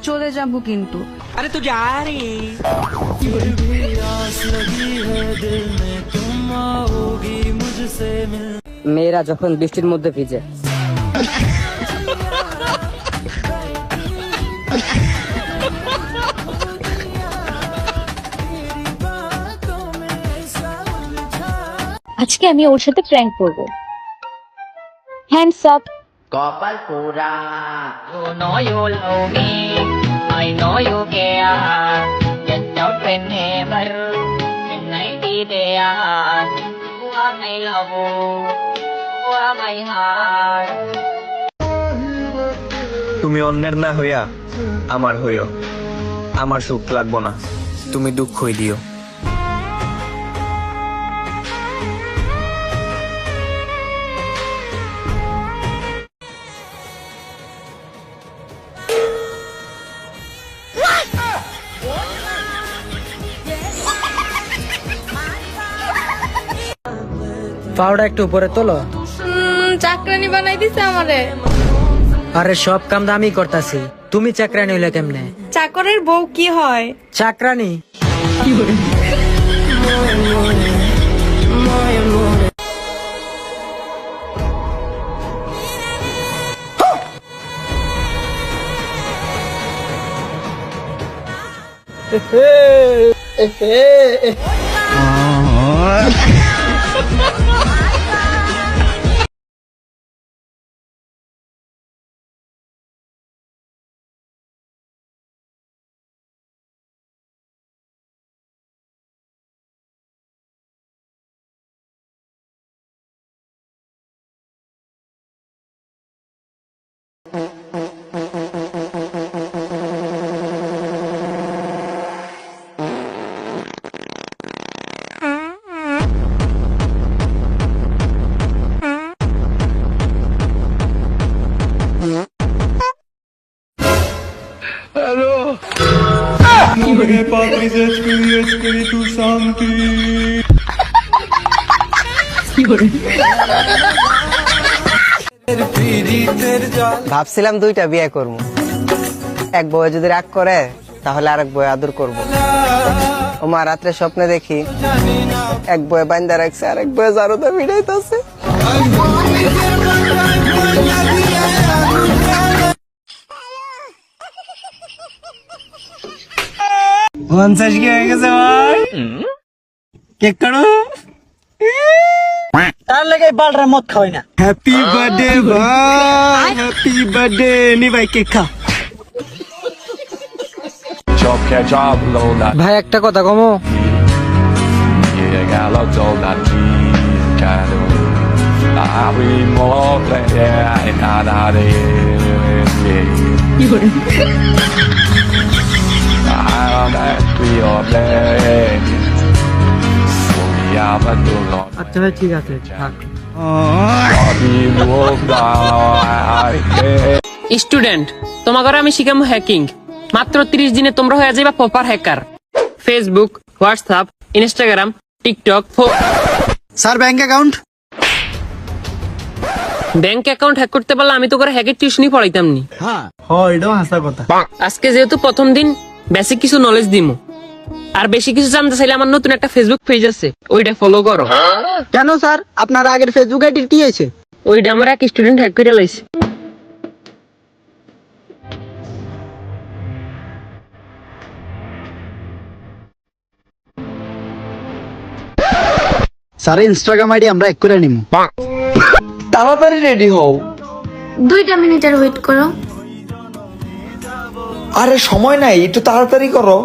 চলে যাবো কিন্তু। আরে তুই যা রে। মেয়েরা যখন বৃষ্টির মধ্যে ভিজে, আজকে আমি ওর সাথে প্র্যাঙ্ক করব। Hands up. কপাল পোড়া you know you love me I know you care just don't whenever when I be there you are my love you are my heart তুমি অন্যের না হইয়া আমার হইও, আমার সুখ লাগবো না, তুমি দুঃখই দিও। পাউডার একটু উপরে তোলো। চাকরানি বানাই দিছে আমারে। আরে সব কাম তো আমি করতেছি, তুমি চাকরানি হইলে কেমনে? চাকরের বউ কি হয়? চাকরানি। ভাবছিলাম দুইটা বিয়ে করবো, এক বউ যদি রাগ করে তাহলে আরেক বউ আদর করবো। ও মা, রাত্রে স্বপ্নে দেখি এক বয়ে বান্দা রাখছে, আরেক বয়ে জারুদা ভিড়াইতেছে। পঞ্চাশ কি হয়ে গেছে ভাই? কেক কাটো। তার লেগে বালরা মদ খাওয়াই না। হ্যাপি বার্থডে ভাই, হ্যাপি বার্থডে। নি ভাই কেক খা। ভাই একটা কথা কমো। আচ্ছা ভাই ঠিক আছে, থাক। স্টুডেন্ট, তোমাকে আমি শিখাবো হ্যাকিং। মাত্র 30 দিনে তোমরা হয়ে যাবে proper hacker. Facebook, WhatsApp, Instagram, TikTok. Sir bank account. Bank account hack করতে পারলে আমি তো করে হ্যাকের টিউশনই পড়াইতাম নি। হ্যাঁ এটাও হাসা কথা। আজকে যেহেতু প্রথম দিন, বেসিক কিছু নলেজ দিমু। আর বেশি কিছু জানতে চাইলে আমার নতুন একটা ফেসবুক পেজ আছে, ওইটা ফলো করো। কেন স্যার, আপনার আগের ফেসবুক আইডি কি আছে? ওইটা আমার এক স্টুডেন্ট হ্যাক করে লাইছে। স্যার ইনস্টাগ্রাম আইডি আমরা এক করে নিব। তাড়াতাড়ি রেডি হও। 2 মিনিটের ওয়েট করো। আরে সময় নাই, একটু তাড়াতাড়ি করো।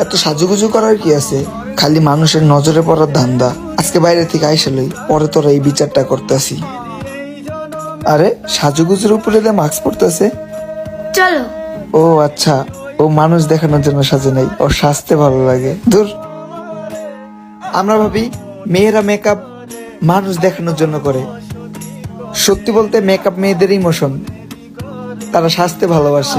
এত সাজুগুজু করার কি আছে? খালি মানুষের নজরে পড়ার ধান্দা। আজকে বাইরে থেকে আইসা লই, পরে তোরা এই বিচারটা করতেছি। আরে সাজুগুজুর উপরে মাস্ক পড়তেছে। চলো। ও আচ্ছা, ও মানুষ দেখানোর জন্য সাজে নাই, ওর সাজতে ভালো লাগে। দূর। আমরা ভাবি মেয়েরা মেকআপ মানুষ দেখানোর জন্য করে। সত্যি বলতে মেকআপ মেয়েদের ইমোশন, তারা সাজতে ভালোবাসে।